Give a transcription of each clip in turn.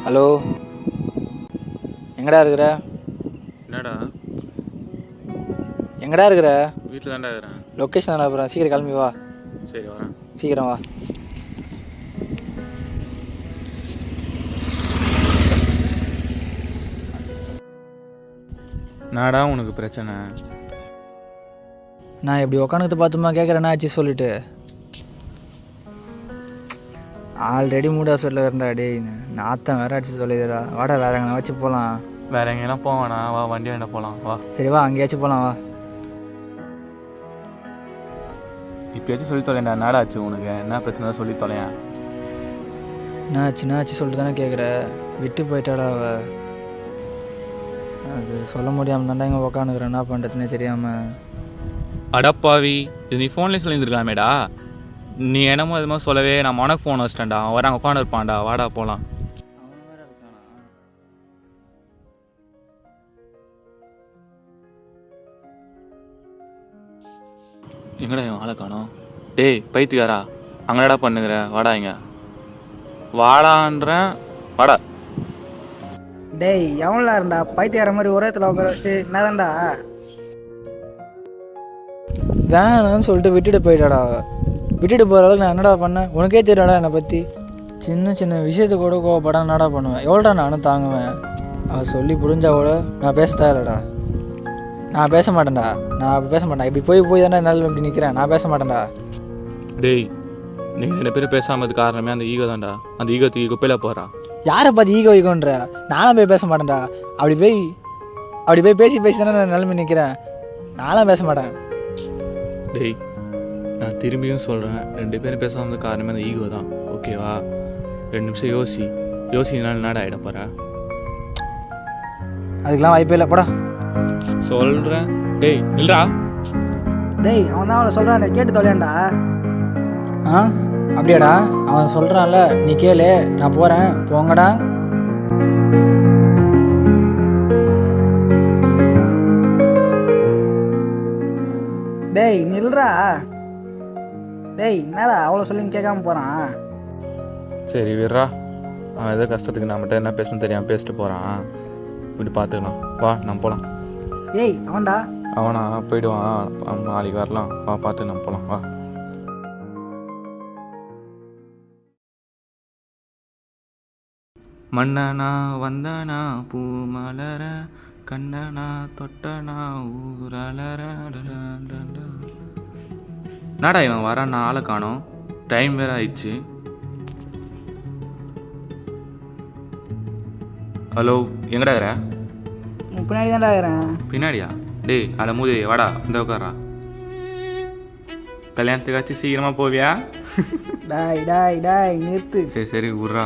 Hello, எங்கடா இருக்கிற? என்னடா? எங்கடா இருக்கிற? வீட்டில் தான்டா இருக்கிறேன். லொக்கேஷன் தானே, அப்புறம் சீக்கிரம் கிளம்பி வா. சரி வரேன். சீக்கிரம் வா. என்னடா உனக்கு பிரச்சனை? நான் இப்படி உக்காந்துட்டு பார்த்துமா கேட்குறேன்னா ஆச்சு சொல்லிட்டு ஆல்ரெடி மூட் ஆஃபரில் வரண்டா. டே நாத்தம் வேற அடிச்சு சொல்லிடுறா. வாடா வேற எங்கன்னா வச்சு போகலாம். வேற எங்கேனா போவேண்ணா, வா வண்டி வேணா போகலாம் வா. சரி வா, அங்கேயாச்சும் போகலாம் வா. இப்போயாச்சும் சொல்லி தொலைண்டா. என்னடா ஆச்சு உனக்கு? என்ன பிரச்சனை சொல்லி தொலையன். என்ன ஆச்சு சொல்லிட்டு தானே கேட்குற. விட்டு போயிட்டாடா அவ. அது சொல்ல முடியாமல் தாண்டா இங்கே உக்காந்துக்கிறேன். என்ன பண்ணுறதுனே தெரியாமல். அடப்பாவி, இது நீ ஃபோன்லேயே சொல்லியிருந்துருக்கலாமேடா. நீ என்னமோ அது மாதிரி சொல்லவே நான் உனக்கு ஃபோன் வச்சிட்டேன்டா. அவன் வர அங்கே உட்காந்து இருப்பான்டா. வாடா போகலாம். எங்கடா இவன் ஆளை காணோம்? டேய் பைத்தியாரா, அங்கடா பண்ணுங்கிற? வாடா இங்க வாடான்றேன். வாடா. டேய் எவன்ல இருந்தா பைத்தியார மாதிரி ஒரே இடத்துல உட்கார வச்சு என்னதான்டா? வேணான்னு சொல்லிட்டு விட்டுட்டு போயிட்டாடா. விட்டுட்டு போகிற அளவுக்கு நான் என்னடா பண்ணேன்? உனக்கே தெரியாடா என்னை பற்றி. சின்ன சின்ன விஷயத்துக்கு கூட கோவப்பட என்னடா பண்ணுவேன்? எவ்வளோடா நானும் தாங்குவேன்? அவள் சொல்லி புரிஞ்சா கூட நான் பேச இல்லைடா. நான் பேச மாட்டேன்டா. நான் அப்படி பேச மாட்டேன். இப்படி போய் தானே என்னால் இப்படி நிற்கிறேன். நான் பேச மாட்டேன்டா. டேய், நீங்கள் 2 பேரும் பேசாமது காரணமே அந்த ஈகோ தான்டா. அந்த ஈகோ தூக்கி குப்பையில் போகிறா. யாரை பார்த்து ஈகோ ஈகோன்ற? நானும் போய் பேச மாட்டேன்டா. அப்படி போய் பேசி தானே நான் நிலைமை நிற்கிறேன். நானும் பேச மாட்டேன். டேய், நான் திரும்பியும் சொல்கிறேன், 2 பேரும் பேசாமது காரணமே அந்த ஈகோ தான். ஓகேவா? 2 நிமிஷம் யோசினாலும் நாடா ஆகிட போகிறா. அதுக்கெல்லாம் வாய்ப்பே இல்லை, போடா சொல்கிறேன். டேய் இல்லைடா. டேய் அவன் தான் அவளை சொல்கிறான், கேட்டு தொலையாண்டா. அப்படியாடா? அவன் சொல்கிறான்ல, நீ கேளு, நான் போகிறேன், போங்கடா. டேய் நில்றா. டேய் என்னடா அவ்வளோ சொல்லி கேட்காம போகிறான்? சரி விட்றா. அவன் ஏதோ கஷ்டத்துக்கு நான் மட்டும் என்ன பேசணும்னு தெரியாமல் பேசிட்டு போகிறான். இப்படி பார்த்துக்கலாம். வா நம்ம போகலாம். ஏய் அவன்டா. அவனா போயிடுவான். நாளைக்கு வரலாம். வா பார்த்து நம்ம போகலாம். வா. மன்னனா வந்தனா பூ மலர, கண்ணனா தொட்டனா ஊரலர. நாடா இவன் வரான், நான் ஆளை காணோம். டைம் வேற ஆயிடுச்சு. ஹலோ, எங்கடா இருக்கிற? பின்னாடி தான்டா இருக்கிறேன். பின்னாடியா? டேய் அட மூதி, வாடா இந்த உட்காரா. கல்யாணத்துக்காச்சும் சீக்கிரமாக போவியா? டாய் டாய் டாய் நிறுத்து. சரி விட்றா.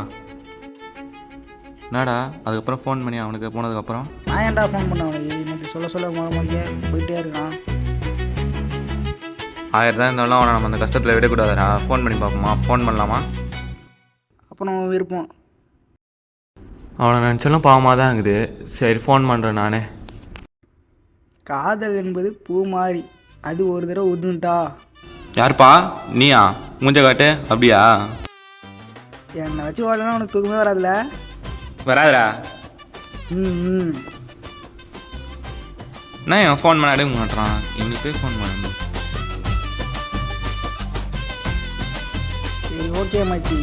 என்னடா அதுக்கப்புறம் ஃபோன் பண்ணி அவனுக்கு போனதுக்கப்புறம்? நான் ஏன்டா ஃபோன் பண்ண அவனுக்கு? எனக்கு சொல்ல மொழியே போயிட்டே இருக்கான். 1000 தான் இருந்தாலும் அவனை நம்ம அந்த கஷ்டத்தில் விடக்கூடாதுடா. ஃபோன் பண்ணி பார்ப்போமா? ஃபோன் பண்ணலாமா? அப்போ நம்ம விருப்பம். அவனை நினச்சாலும் பாவமாக தான் இருக்குது. சரி ஃபோன் பண்ணுறேன் நானே. காதல் என்பது பூ மாறி, அது ஒரு தடவை உதுண்டா. யாருப்பா? நீயா? மூஞ்ச காட்டு. அப்படியா? என்னை வச்சு வாழனா உனக்கு தூக்கமே வராதுல? வராதுடா. ம் நான் என் ஃபோன் பண்ண எடுக்க மாட்டான். இன்னைக்கு போய் ஃபோன் பண்ணணும். சரி ஓகே மச்சி,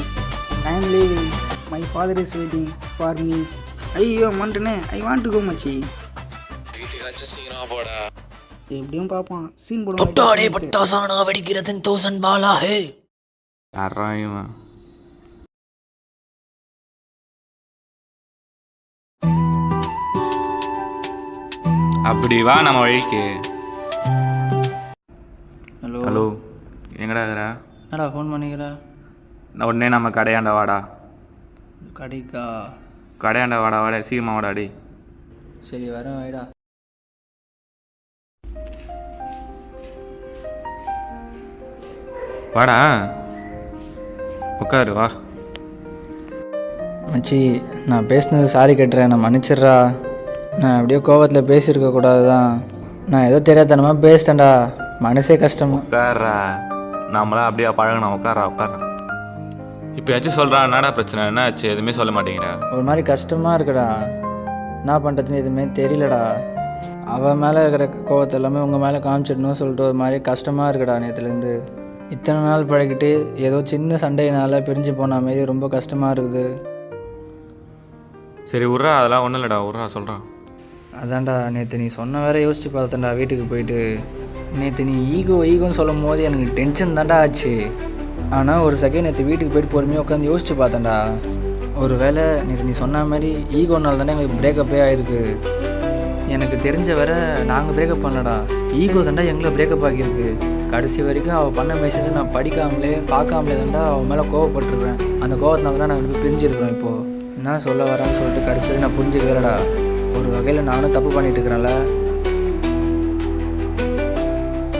ஐ ஆம் leaving. My father is waiting for me. ஐயோ மண்டனே, ஐ வாண்ட் டு கோ மச்சி. எப்படியும் பார்ப்பான். சீன் தொட்டாடே பட்டாசானா வெடிக்கிறதன் தோசன் பாலா ஹே. யாரா இவன்? அப்படி வா நம்ம வழிக்கு. ஹலோ, எங்கடா இருக்கிற? என்னடா ஃபோன் பண்ணிக்கிற? உடனே நம்ம கடையாண்ட வாடா. கடைக்கா? கடையாண்ட வாடா சீக்கிரமா வாடா. டே சரி வரேன், வைடா. வாடா உட்காரு. வா மச்சி, நான் பேசினது சாரி கேட்டுறேன், நான் மன்னிச்சிட்றா. நான் அப்படியே கோபத்தில் பேசியிருக்க கூடாது தான். நான் ஏதோ தெரியாதனமாக பேசிட்டேன்டா. மனசே கஷ்டமா. உட்கார்றா. நம்மளாம் அப்படியே பழகணும். உட்கார்றா. இப்போயாச்சும் சொல்கிறான், என்னடா பிரச்சனை, என்ன ஆச்சு, எதுவுமே சொல்ல மாட்டேங்கிற. ஒரு மாதிரி கஷ்டமாக இருக்குடா. என்ன பண்ணுறதுன்னு எதுவுமே தெரியலடா. அவன் மேலே இருக்கிற கோவத்தை எல்லாமே உங்கள் மேலே காமிச்சிடணும் சொல்லிட்டு ஒரு மாதிரி கஷ்டமாக இருக்குடா. நேற்றுலேருந்து இத்தனை நாள் பழகிட்டு ஏதோ சின்ன சண்டையினால் பிரிஞ்சு போன மாதிரி ரொம்ப கஷ்டமாக இருக்குது. சரி விட்றா, அதெல்லாம் ஒன்றும் இல்லைடா, விட்றா சொல்கிறான். அதான்டா நேற்று நீ சொன்ன வேற யோசிச்சு பார்த்தேன்டா. வீட்டுக்கு போயிட்டு நேற்று நீ ஈகோன்னு சொல்லும் போது எனக்கு டென்ஷன் தான்டா ஆச்சு. ஆனால் ஒரு செகண்ட் நேற்று வீட்டுக்கு போயிட்டு பொறுமையாக உட்காந்து யோசிச்சு பார்த்தேன்டா. ஒரு வேளை நேற்று நீ சொன்ன மாதிரி ஈகோனால தானே எங்களுக்கு பிரேக்கப்பே ஆகிருக்கு. எனக்கு தெரிஞ்ச வரை நாங்கள் பிரேக்கப் பண்ணலடா, ஈகோ தாண்டா எங்களை பிரேக்கப் ஆகியிருக்கு. கடைசி வரைக்கும் அவள் பண்ண மெசேஜை நான் படிக்காமலே பார்க்காமலே தாண்டா அவன் மேலே கோவப்பட்டுருவேன். அந்த கோவத்தினால தான் நாங்கள் பிரிஞ்சிருக்கிறோம். இப்போது என்ன சொல்ல வரான்னு சொல்லிட்டு கடைசி வரைக்கும் நான் புரிஞ்சுக்கிறேடா. ஒரு வகையில் நானும் தப்பு பண்ணிட்டு இருக்கிறேன்ல.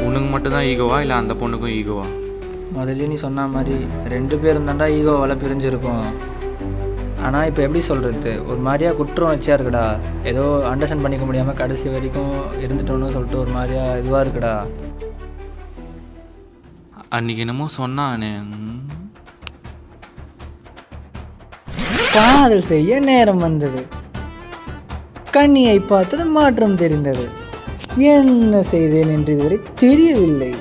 உனக்கு மட்டும்தான் ஈகோவா இல்லை அந்த பொண்ணுக்கும் ஈகோவா? முதல்ல நீ சொன்ன மாதிரி 2 பேரும் தாண்டா ஈகோவால் பிரிஞ்சிருக்கும். ஆனால் இப்போ எப்படி சொல்கிறது, ஒரு மாதிரியாக குற்றம் வச்சியா இருக்குடா. ஏதோ அண்டர்ஸ்டாண்ட் பண்ணிக்க முடியாமல் கடைசி வரைக்கும் இருந்துட்டோன்னு சொல்லிட்டு ஒரு மாதிரியாக இதுவாக இருக்குடா. அன்றைக்கி என்னமோ சொன்னானே, காதல் செய்ய நேரம் வந்தது, கண்ணியை பார்த்தது மாற்றம் தெரிந்தது, என்ன செய்தேன் என்று இதுவரை தெரியவில்லை,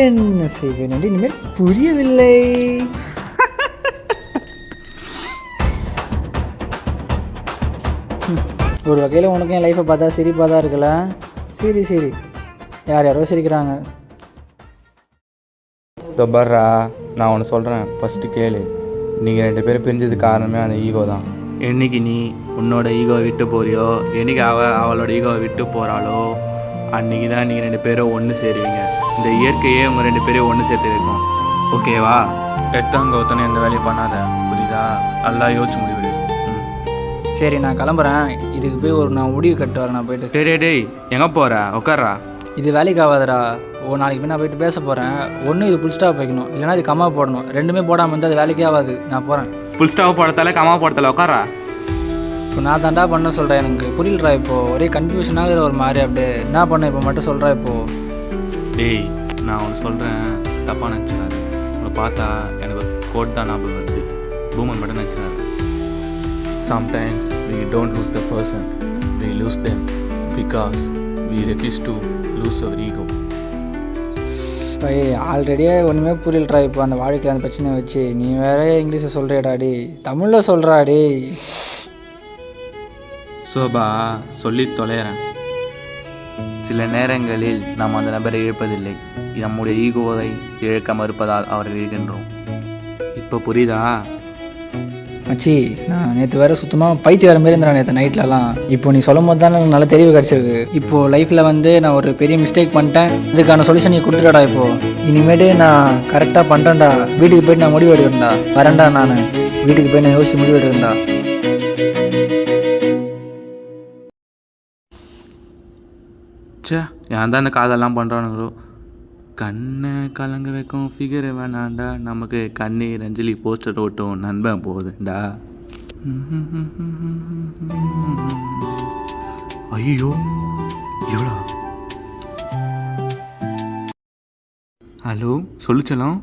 என்ன செய்வேன் என்று இனிமேல் புரியவில்லை. ஒரு வகையில் உனக்கும் என் லைஃப்பை பார்த்தா சிரிப்பாக தான் இருக்குல்ல. சரி யார் யாரோ சிரிக்கிறாங்க. தொபர்ரா, நான் ஒன்று சொல்கிறேன், ஃபஸ்ட்டு கேளு. நீங்கள் 2 பேரும் பிரிஞ்சது காரணமே அந்த ஈகோ தான். என்னைக்கு நீ உன்னோட ஈகோவை விட்டு போறியோ, என்னைக்கு அவளோட ஈகோவை விட்டு போகிறாளோ, அன்றைக்கி தான் நீங்கள் 2 பேரும் ஒன்று சேருவீங்க. இந்த இயற்கையே உங்கள் 2 பேரையும் ஒன்று சேர்த்து வைக்கும். ஓகேவா? எத்தவங்க ஒருத்தனை எந்த வேலையும் பண்ணாத, புரியுதா? நல்லா யோசிச்சு முடிவிடு. சரி நான் கிளம்புறேன். இதுக்கு போய் நான் முடிவு கட்டு வரேன். நான் போயிட்டு டேய் எங்கே போகிற? உட்கார்றா. இது வேலைக்கு ஆகாதடா. நாளைக்கு போய் நான் போயிட்டு பேச போகிறேன். ஒன்று இது ஃபுல் ஸ்டாப் வைக்கணும், இல்லைனா இது கம்மா போடணும். 2மே போடாமல் வந்து அது வேலைக்கே ஆகாது. நான் போகிறேன். ஃபுல் ஸ்டாப் போடத்தால கம்மா போடத்தால உட்காரா. இப்போ நான் தாண்டா பண்ண சொல்கிறேன். எனக்கு புரியலடா. இப்போது ஒரே கன்ஃபியூஷனாகிற ஒரு மாதிரி. அப்படியே என்ன பண்ண இப்போ மட்டும் சொல்கிறா. இப்போது டேய் நான் ஒன்று சொல்கிறேன், தப்பாக நினச்சிடாது. உங்களை பார்த்தா எனக்கு கோட் தான் ஞாபகம் வருது. பூமன் மட்டும் நினச்சிடாது. Sometimes we don't lose the person, we lose them because we refuse to lose our ego. ஆல்ரெடியே ஒன்றுமே புரியலடா. இப்போ அந்த வாழ்க்கையில் அந்த பிரச்சனையை வச்சு நீ வேற இங்கிலீஷில் சொல்கிறியடாடி, தமிழில் சொல்கிறாடி. சோபா சொல்லி தொலைகிறேன். சில நேரங்களில் நாம் அந்த நபரை இழப்பதில்லை, நம்முடைய ஈகோவை இழக்க மறுப்பதால் அவரை இழக்கின்றோம். இப்போ புரியுதா? மச்சி, நான் நேற்று வேறு சுத்தமாக பைத்தி வர மாரி இருந்தேன் நேற்று நைட்லலாம். இப்போ நீ சொல்லும் போது தான் எனக்கு நல்ல தெளிவு கிடச்சிருக்கு. இப்போது லைஃப்பில் நான் ஒரு பெரிய மிஸ்டேக் பண்ணிட்டேன். இதுக்கான சொல்யூஷன் நீ கொடுத்துடா. இப்போது இனிமேட்டு நான் கரெக்டாக பண்ணுறேன்டா. வீட்டுக்கு போய்ட்டு நான் முடிவு எடுக்கிறேன்டா. வரேன்டா. நான் வீட்டுக்கு போய் நான் யோசிச்சு முடிவு எடுக்கிறேன்டா. சே, ஏன் தான் இந்த காதெல்லாம் பண்ணுறானுங்களோ. கண்ணை கலங்க வைக்கும் ஃபிகர் வேணாண்டா, நமக்கு கண்ணீர் அஞ்சலி போஸ்டர் ஓட்டும் நண்பன் போதுண்டா. ஐயோ இவ்வளோ. ஹலோ சொல்லிச்சலாம்.